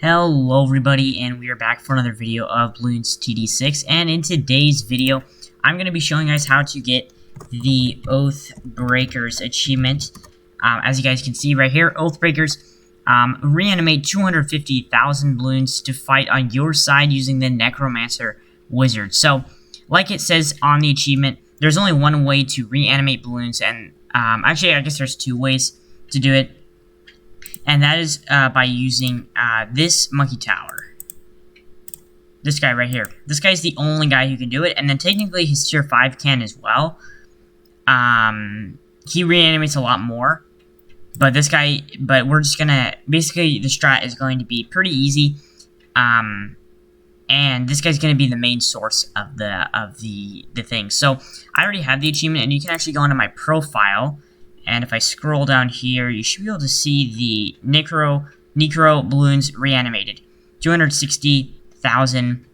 Hello everybody, and we are back for another video of Bloons TD6, and in today's video, I'm going to be showing you guys how to get the Oathbreakers achievement. As you guys can see right here, Oathbreakers reanimate 250,000 balloons to fight on your side using the Necromancer Wizard. So, like it says on the achievement, there's only one way to reanimate balloons, and actually I guess there's two ways to do it. And that is by using this monkey tower. This guy right here. This guy's the only guy who can do it. And then technically his tier 5 can as well. He reanimates a lot more. But this guy, we're just gonna, basically the strat is going to be pretty easy. And this guy's gonna be the main source of the thing. So I already have the achievement, and you can actually go into my profile. And if I scroll down here, you should be able to see the Necro balloons reanimated. 260,000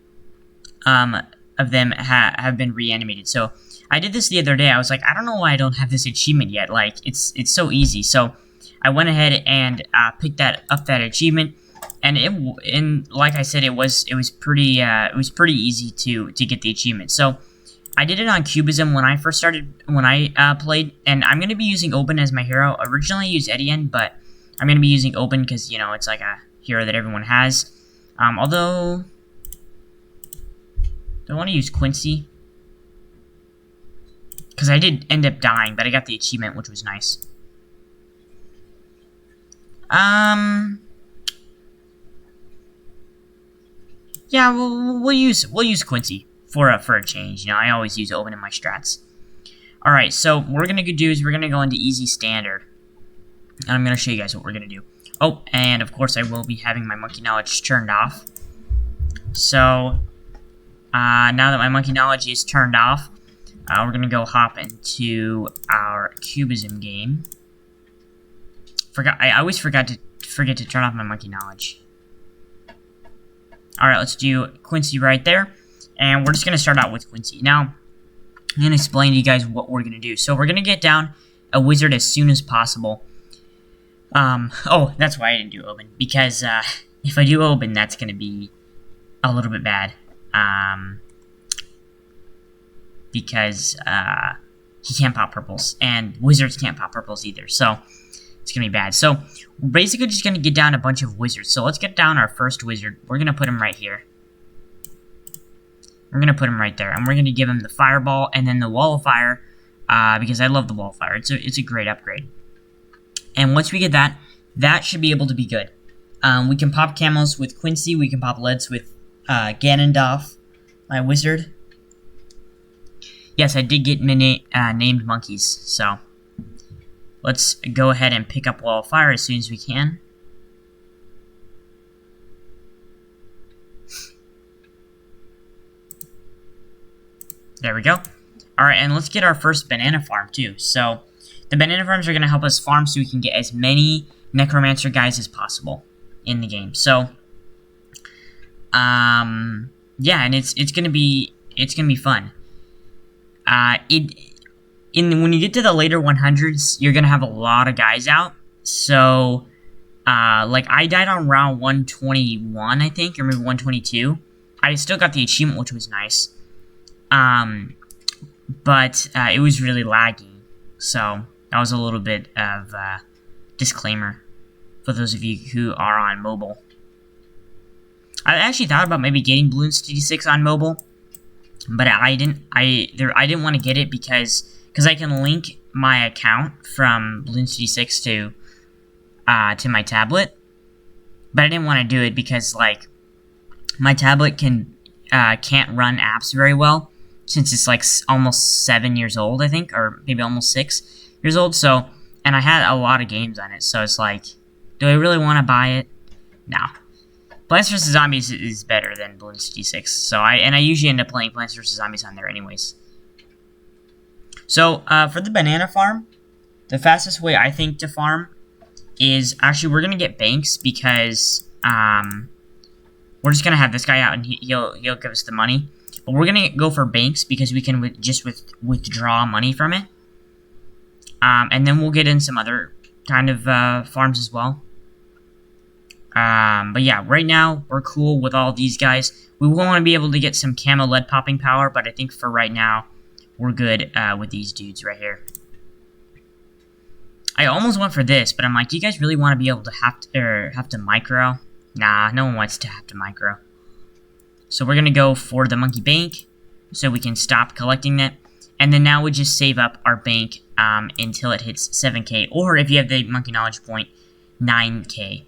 of them have been reanimated. So I did this the other day. I was like, I don't know why I don't have this achievement yet. Like, it's so easy. So I went ahead and picked that achievement, and like I said, it was pretty easy to get the achievement. So I did it on Cubism when I first started, played, and I'm going to be using Open as my hero. Originally I used Etienne, but I'm going to be using Open because, you know, it's like a hero that everyone has. Although, do I want to use Quincy? Because I did end up dying, but I got the achievement, which was nice. Yeah, we'll use Quincy. For a change, you know, I always use Open in my strats. Alright, so what we're gonna do is we're gonna go into easy standard. And I'm gonna show you guys what we're gonna do. Oh, and of course I will be having my monkey knowledge turned off. So, now that my monkey knowledge is turned off, we're gonna go hop into our Cubism game. I always forget to turn off my monkey knowledge. Alright, let's do Quincy right there. And we're just going to start out with Quincy. Now, I'm going to explain to you guys what we're going to do. So, we're going to get down a wizard as soon as possible. Oh, that's why I didn't do Open. Because, if I do Open, that's going to be a little bit bad. Because, he can't pop purples. And wizards can't pop purples either. So, it's going to be bad. So, we're basically just going to get down a bunch of wizards. So, let's get down our first wizard. We're going to put him right here. We're going to put him right there, and we're going to give him the fireball and then the wall of fire, because I love the wall of fire. It's a great upgrade. And once we get that, that should be able to be good. We can pop camos with Quincy. We can pop leads with Ganondorf, my wizard. Yes, I did get named monkeys, so let's go ahead and pick up wall of fire as soon as we can. There we go. Alright, and let's get our first banana farm, too. So, the banana farms are going to help us farm so we can get as many Necromancer guys as possible in the game. So, yeah, and it's going to be fun. When you get to the later 100s, you're going to have a lot of guys out. So, like, I died on round 121, I think, or maybe 122. I still got the achievement, which was nice. But it was really laggy, so that was a little bit of disclaimer for those of you who are on mobile. I actually thought about maybe getting Bloons TD6 on mobile, but I didn't want to get it because I can link my account from Bloons TD6 to my tablet, but I didn't want to do it because, like, my tablet can't run apps very well, since it's like almost 7 years old, I think, or maybe almost 6 years old. So, and I had a lot of games on it, so it's like, do I really want to buy it? No. Plants vs. Zombies is better than Bloons TD6. So I usually end up playing Plants vs. Zombies on there anyways. So, for the banana farm, the fastest way I think to farm is actually we're gonna get banks because we're just gonna have this guy out and he'll give us the money. But we're going to go for banks because we can just withdraw money from it. And then we'll get in some other kind of farms as well. But yeah, right now, we're cool with all these guys. We will want to be able to get some camo lead popping power, but I think for right now, we're good with these dudes right here. I almost went for this, but I'm like, do you guys really want to be able to have to micro? Nah, no one wants to have to micro. So we're going to go for the monkey bank, so we can stop collecting that. And then now we just save up our bank until it hits 7k, or if you have the monkey knowledge point, 9k.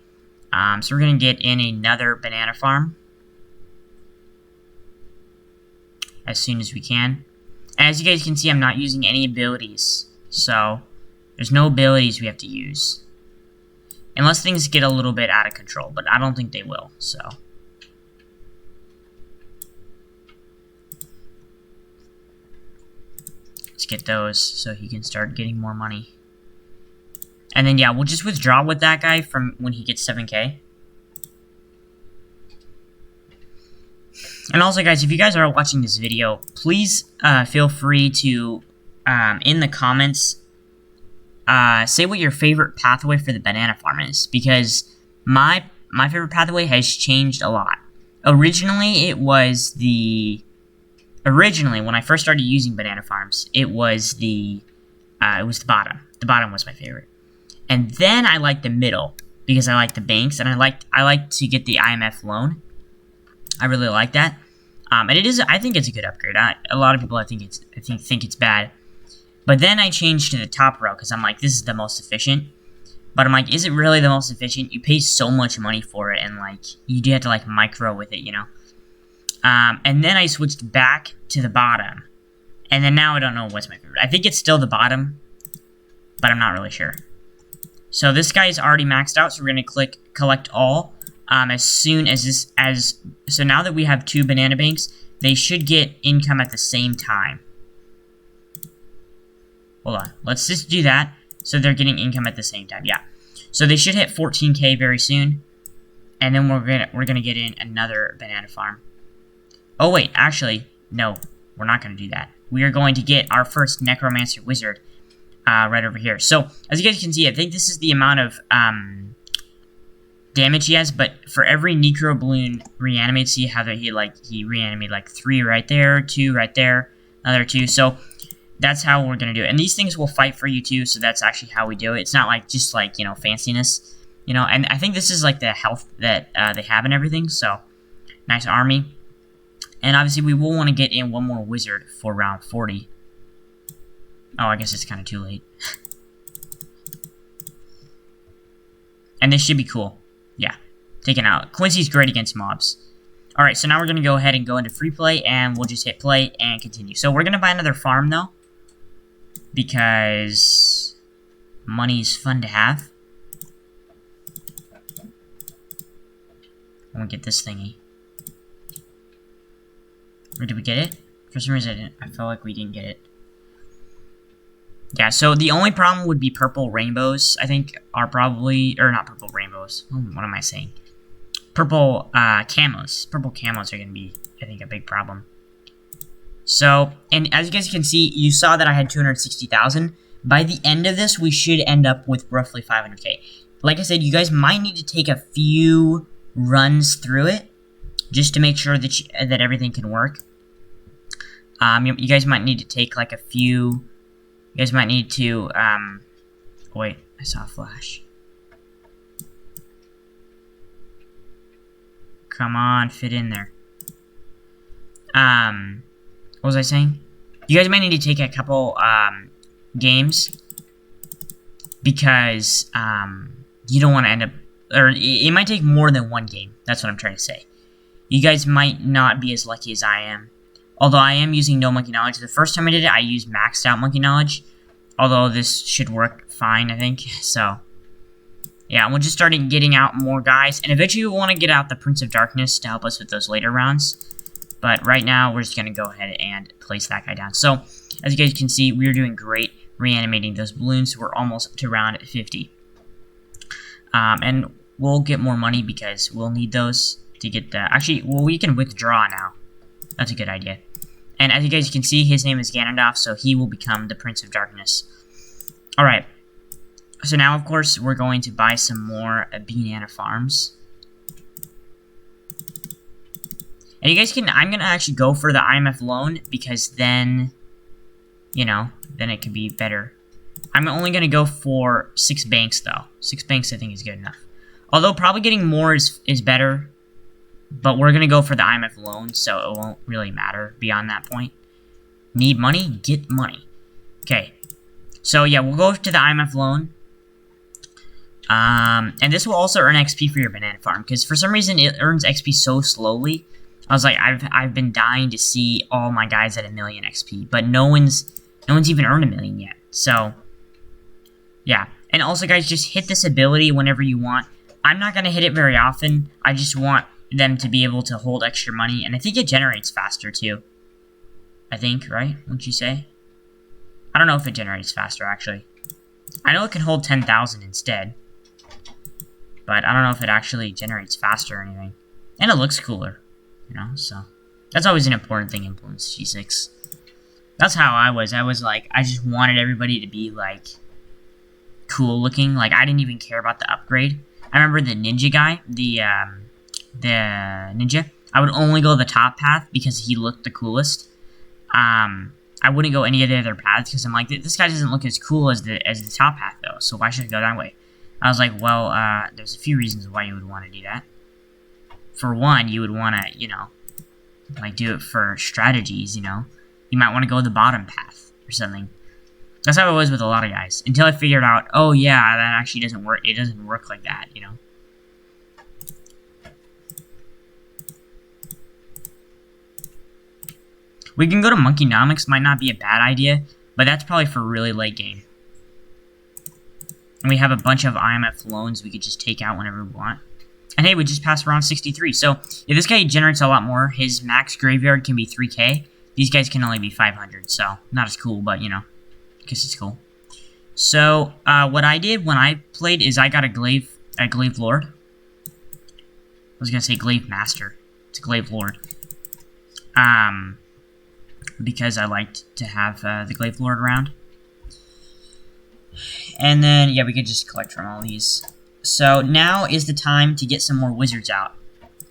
So we're going to get in another banana farm as soon as we can. As you guys can see, I'm not using any abilities, so there's no abilities we have to use. Unless things get a little bit out of control, but I don't think they will, so. Let's get those so he can start getting more money. And then, yeah, we'll just withdraw with that guy from when he gets 7k. And also, guys, if you guys are watching this video, please feel free to, in the comments, say what your favorite pathway for the banana farm is. Because my favorite pathway has changed a lot. Originally, it was the... Originally, when I first started using banana farms, it was the bottom. The bottom was my favorite. And then I liked the middle, because I like the banks, and I like to get the IMF loan. I really like that. And it is, I think it's a good upgrade. A lot of people, I think it's bad. But then I changed to the top row, because I'm like, this is the most efficient. But I'm like, is it really the most efficient? You pay so much money for it, and like, you do have to like micro with it, you know? And then I switched back to the bottom. And then now I don't know what's my favorite. I think it's still the bottom, but I'm not really sure. So this guy is already maxed out, so we're going to click collect all. As soon as this, so now that we have 2 banana banks, they should get income at the same time. Hold on, let's just do that, so they're getting income at the same time, yeah. So they should hit 14k very soon, and then we're gonna get in another banana farm. Oh wait, actually, no, we're not gonna do that. We are going to get our first Necromancer Wizard, right over here. So, as you guys can see, I think this is the amount of, damage he has, but for every Necro Bloon reanimates, see how that he reanimated like 3 right there, 2 right there, another 2, so that's how we're gonna do it. And these things will fight for you too, so that's actually how we do it. It's not like, just like, you know, fanciness, you know, and I think this is like the health that, they have and everything, so, nice army. And obviously we will want to get in one more wizard for round 40. Oh, I guess it's kind of too late. And this should be cool. Yeah, taken out. Quincy's great against mobs. Alright, so now we're going to go ahead and go into free play, and we'll just hit play and continue. So we're going to buy another farm, though, because money's fun to have. I'm going to get this thingy. Or did we get it? For some reason, I felt like we didn't get it. Yeah, so the only problem would be purple rainbows, I think, are probably... Or not purple rainbows. What am I saying? Purple camos. Purple camos are going to be, I think, a big problem. So, and as you guys can see, you saw that I had 260,000. By the end of this, we should end up with roughly 500k. Like I said, you guys might need to take a few runs through it, just to make sure that that everything can work. You guys might need to take, like, a few... You guys might need to, wait, I saw a flash. Come on, fit in there. What was I saying? You guys might need to take a couple, games. Because, you don't want to end up, or it might take more than one game. That's what I'm trying to say. You guys might not be as lucky as I am. Although I am using no monkey knowledge. The first time I did it, I used maxed out monkey knowledge. Although this should work fine, I think. So, yeah, we'll just start getting out more guys. And eventually we'll want to get out the Prince of Darkness to help us with those later rounds. But right now, we're just going to go ahead and place that guy down. So, as you guys can see, we're doing great reanimating those balloons. We're almost to round 50. And we'll get more money because we'll need those to get the... Actually, well, we can withdraw now. That's a good idea. And as you guys can see, his name is Ganondorf, so he will become the Prince of Darkness. Alright. So now, of course, we're going to buy some more banana farms. And you guys can, I'm going to actually go for the IMF loan because then, you know, then it could be better. I'm only going to go for 6 banks, though. 6 banks, I think, is good enough. Although, probably getting more is better. But we're going to go for the IMF loan, so it won't really matter beyond that point. Need money? Get money. Okay. So, yeah, we'll go to the IMF loan. And this will also earn XP for your banana farm. Because for some reason, it earns XP so slowly. I was like, I've been dying to see all my guys at 1,000,000 XP. But no one's even earned 1,000,000 yet. So, yeah. And also, guys, just hit this ability whenever you want. I'm not going to hit it very often. I just want them to be able to hold extra money. And I think it generates faster, too. I think, right? Wouldn't you say? I don't know if it generates faster, actually. I know it can hold 10,000 instead. But I don't know if it actually generates faster or anything. And it looks cooler, you know, so. That's always an important thing in Bloons G6. That's how I was. I was like, I just wanted everybody to be, like, cool looking. Like, I didn't even care about the upgrade. I remember the ninja guy, the ninja. I would only go the top path because he looked the coolest. I wouldn't go any of the other paths because I'm like, this guy doesn't look as cool as the top path, though, so why should I go that way? I was like, well, there's a few reasons why you would want to do that. For one, you would want to, you know, like, do it for strategies, you know. You might want to go the bottom path or something. That's how it was with a lot of guys. Until I figured out, oh, yeah, that actually doesn't work. It doesn't work like that, you know. We can go to Monkeynomics. Might not be a bad idea, but that's probably for really late game. And we have a bunch of IMF loans we could just take out whenever we want. And hey, we just passed around 63. So, if this guy generates a lot more, his max graveyard can be 3k. These guys can only be 500, so not as cool, but, you know, because it's cool. So, what I did when I played is I got a Glaive Lord. I was going to say Glaive Master. It's a Glaive Lord. Because I liked to have the Glaive Lord around. And then, yeah, we could just collect from all these. So, now is the time to get some more wizards out.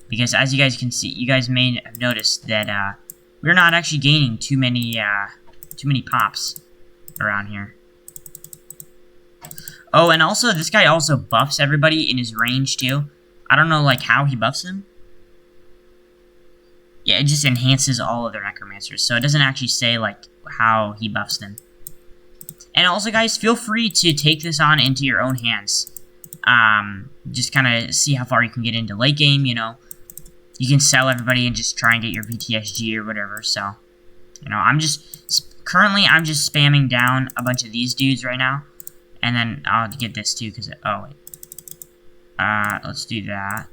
Because as you guys can see, you guys may have noticed that, we're not actually gaining too many pops around here. Oh, and also, this guy also buffs everybody in his range, too. I don't know, like, how he buffs them. Yeah, it just enhances all of their necromancers. So, it doesn't actually say, like, how he buffs them. And also, guys, feel free to take this on into your own hands. Just kind of see how far you can get into late game, you know. You can sell everybody and just try and get your VTSG or whatever, so. You know, currently, I'm just spamming down a bunch of these dudes right now. And then I'll get this too, because, oh, wait. Let's do that.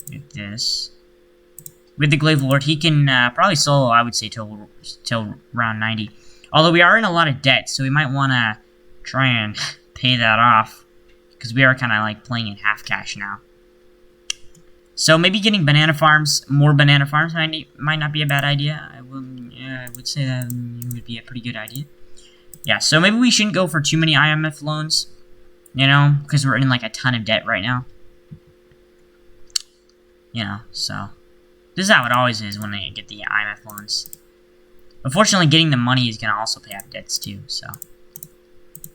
Get this. With the Glaive Lord, he can probably solo, I would say, till round 90. Although we are in a lot of debt, so we might want to try and pay that off. Because we are kind of like playing in half cash now. So maybe getting banana farms, more banana farms might not be a bad idea. I would say that would be a pretty good idea. Yeah, so maybe we shouldn't go for too many IMF loans. You know, because we're in like a ton of debt right now. You know, so. This is how it always is when they get the IMF loans. Unfortunately, getting the money is going to also pay off debts too, so.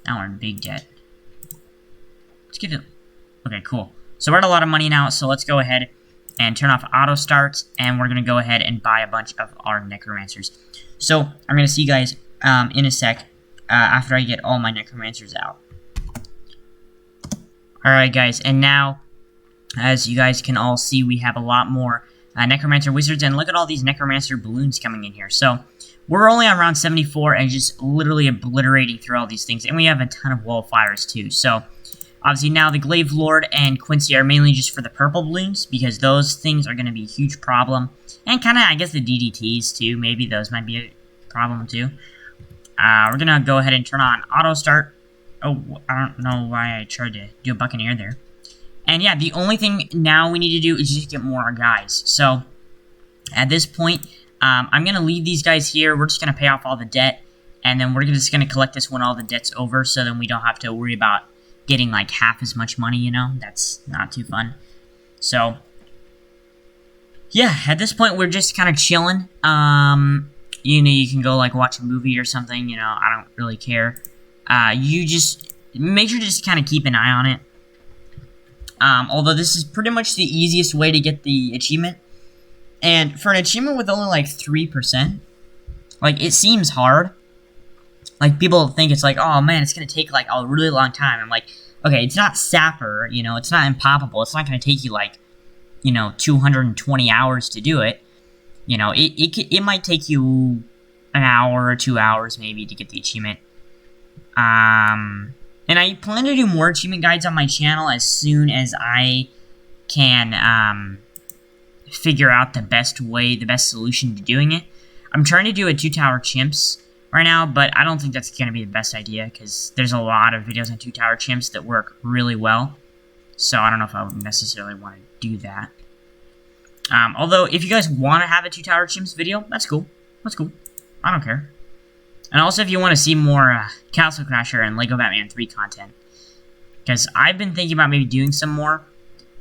Now we're in big debt. Let's get it. Okay, cool. So we're at a lot of money now, so let's go ahead and turn off auto start, and we're going to go ahead and buy a bunch of our necromancers. So I'm going to see you guys in a sec after I get all my necromancers out. Alright guys, and now, as you guys can all see, we have a lot more Necromancer Wizards, and look at all these Necromancer balloons coming in here. So, we're only on round 74 and just literally obliterating through all these things, and we have a ton of Wall of Fires too. So, obviously now the Glaive Lord and Quincy are mainly just for the purple balloons, because those things are going to be a huge problem. And kind of, I guess, the DDTs too, maybe those might be a problem too. We're going to go ahead and turn on auto start. Oh, I don't know why I tried to do a Buccaneer there. And yeah, the only thing now we need to do is just get more guys. So, at this point, I'm going to leave these guys here. We're just going to pay off all the debt. And then we're just going to collect this when all the debt's over, so then we don't have to worry about getting like half as much money, you know? That's not too fun. So, yeah, at this point, we're just kind of chilling. You know, you can go, like, watch a movie or something, you know, I don't really care. You just, make sure to just kind of keep an eye on it. Although this is pretty much the easiest way to get the achievement. And for an achievement with only, like, 3%, like, it seems hard. Like, people think it's like, oh, man, it's gonna take, like, a really long time. I'm like, okay, it's not Sapper, you know, it's not Impoppable. It's not gonna take you, like, you know, 220 hours to do it. You know, it might take you an hour or 2 hours, maybe, to get the achievement. And I plan to do more achievement guides on my channel as soon as I can, figure out the best way, the best solution to doing it. I'm trying to do a 2-tower chimps right now, but I don't think that's going to be the best idea, because there's a lot of videos on 2-tower chimps that work really well. So I don't know if I would necessarily want to do that. Although, if you guys want to have a 2-tower chimps video, that's cool. That's cool. I don't care. And also, if you want to see more Castle Crasher and Lego Batman 3 content, because I've been thinking about maybe doing some more,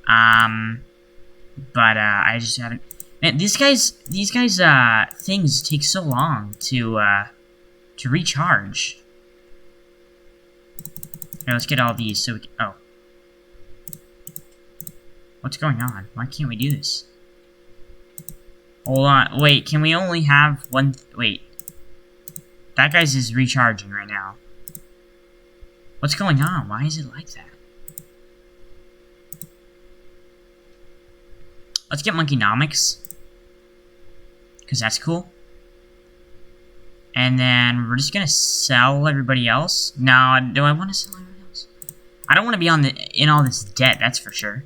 but I just haven't. Man, these guys' things take so long to recharge. Here, let's get all these so we can, oh. What's going on? Why can't we do this? Hold on, wait, can we only have one, wait. That guy's is recharging right now. What's going on? Why is it like that? Let's get Monkeynomics, because that's cool. And then we're just gonna sell everybody else. No, do I want to sell everybody else? I don't want to be in all this debt. That's for sure.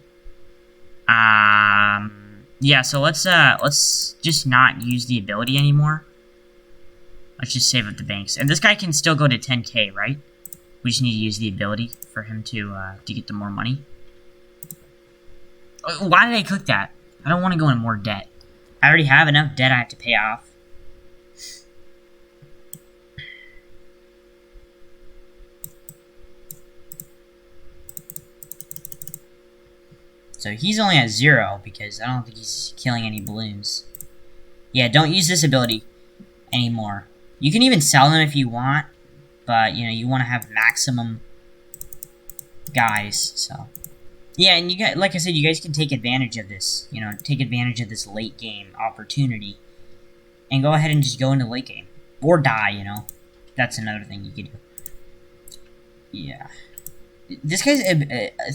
Yeah. So let's just not use the ability anymore. Let's just save up the banks. And this guy can still go to 10K, right? We just need to use the ability for him to get the more money. Why did I click that? I don't want to go in more debt. I already have enough debt I have to pay off. So he's only at 0 because I don't think he's killing any balloons. Yeah, don't use this ability anymore. You can even sell them if you want, but, you know, you want to have maximum guys, so. Yeah, and you guys, like I said, you guys can take advantage of this, you know, take advantage of this late game opportunity, and go ahead and just go into late game. Or die, you know. That's another thing you could do. Yeah. This guy's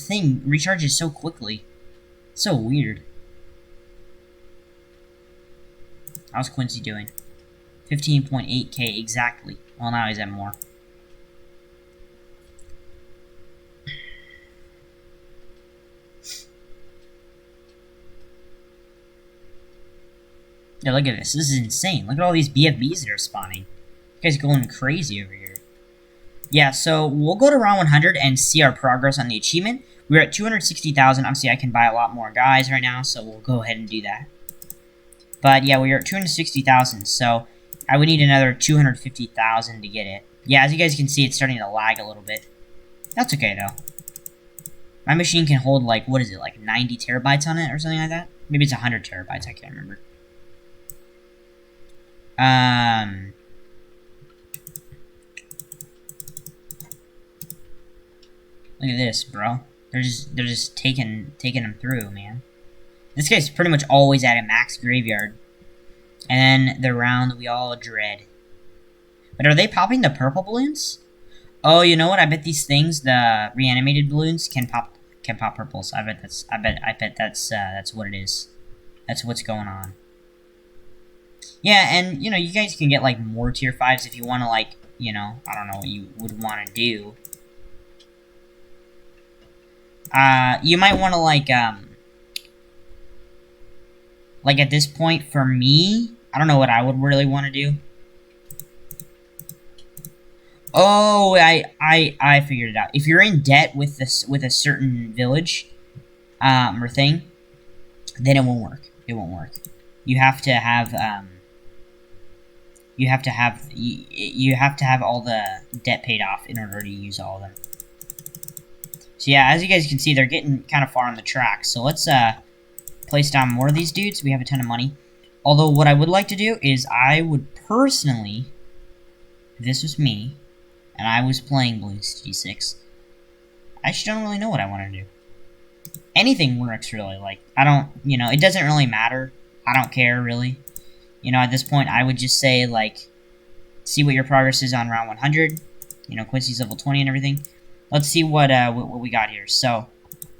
thing recharges so quickly. So weird. How's Quincy doing? 15.8K exactly. Well, now he's at more. Yeah, look at this. This is insane. Look at all these BFBs that are spawning. You guys are going crazy over here. Yeah, so we'll go to round 100 and see our progress on the achievement. We're at 260,000. Obviously, I can buy a lot more guys right now, so we'll go ahead and do that. But yeah, we are at 260,000, so I would need another 250,000 to get it. Yeah, as you guys can see, it's starting to lag a little bit. That's okay, though. My machine can hold, like, what is it, like 90 terabytes on it or something like that? Maybe it's 100 terabytes, I can't remember. Look at this, bro. They're just taking them through, man. This guy's pretty much always at a max graveyard. And then the round we all dread. But are they popping the purple balloons? Oh, you know what? I bet these things, the reanimated balloons, can pop purples. I bet that's what it is. That's what's going on. Yeah, and you know, you guys can get like more tier 5s if you want to, like, you know, I don't know what you would want to do. You might want to, like at this point, for me, I don't know what I would really want to do. Oh, I figured it out. If you're in debt with this, with a certain village, or thing, then it won't work. It won't work. You have to have, you have to have all the debt paid off in order to use all of them. So yeah, as you guys can see, they're getting kind of far on the track. So let's place down more of these dudes. We have a ton of money. Although, what I would like to do is I would personally, if this was me, and I was playing Bloons TD, I actually don't really know what I want to do. Anything works, really. Like, I don't, you know, it doesn't really matter. I don't care, really. You know, at this point, I would just say, like, see what your progress is on round 100. You know, Quincy's level 20 and everything. Let's see what we got here. So,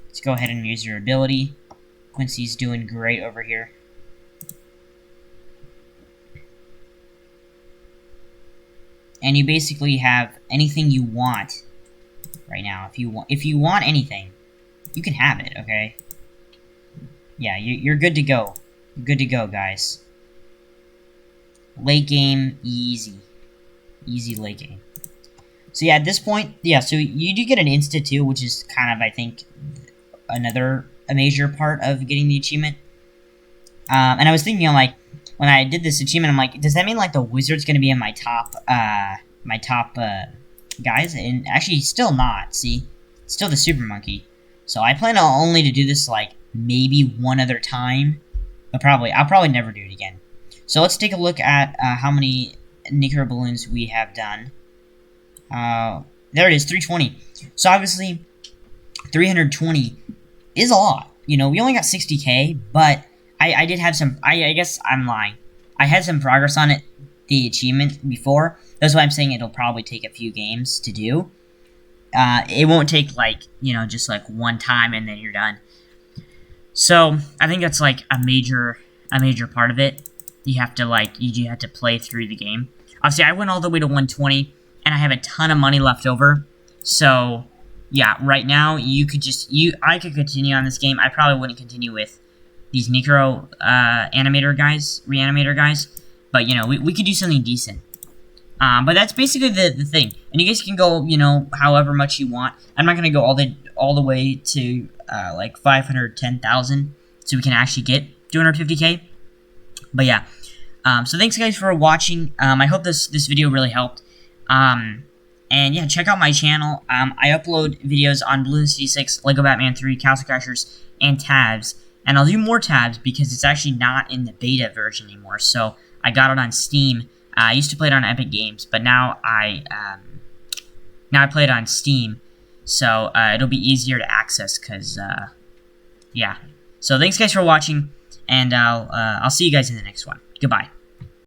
let's go ahead and use your ability. Quincy's doing great over here. And you basically have anything you want right now. If you want anything, you can have it, okay? Yeah, you're good to go. You're good to go, guys. Late game, easy. Easy late game. So yeah, at this point, yeah, so you do get an insta too, which is kind of, I think, a major part of getting the achievement. And I was thinking, I'm like, when I did this achievement, I'm like, does that mean like the wizard's gonna be in my top guys? And actually, still not. See, still the super monkey. So I plan on only to do this like maybe one other time, but I'll probably never do it again. So let's take a look at how many Necro balloons we have done. There it is, 320. So obviously, 320 is a lot. You know, we only got 60k, but I did have some. I guess I'm lying. I had some progress on it, the achievement before. That's why I'm saying it'll probably take a few games to do. It won't take like, you know, just like one time and then you're done. So I think that's like a major part of it. You have to you have to play through the game. Obviously, I went all the way to 120, and I have a ton of money left over. So yeah, right now I could continue on this game. I probably wouldn't continue with these Necro reanimator guys, but you know, we could do something decent. But that's basically the thing, and you guys can go, you know, however much you want. I'm not gonna go all the way to like 510,000, so we can actually get 250k. But yeah, so thanks guys for watching. I hope this video really helped. And yeah, check out my channel. I upload videos on Bloons TD, Lego Batman 3, Castle Crashers, and tabs. And I'll do more tabs because it's actually not in the beta version anymore. So I got it on Steam. I used to play it on Epic Games, but now I play it on Steam. So it'll be easier to access because yeah. So thanks guys for watching, and I'll see you guys in the next one. Goodbye.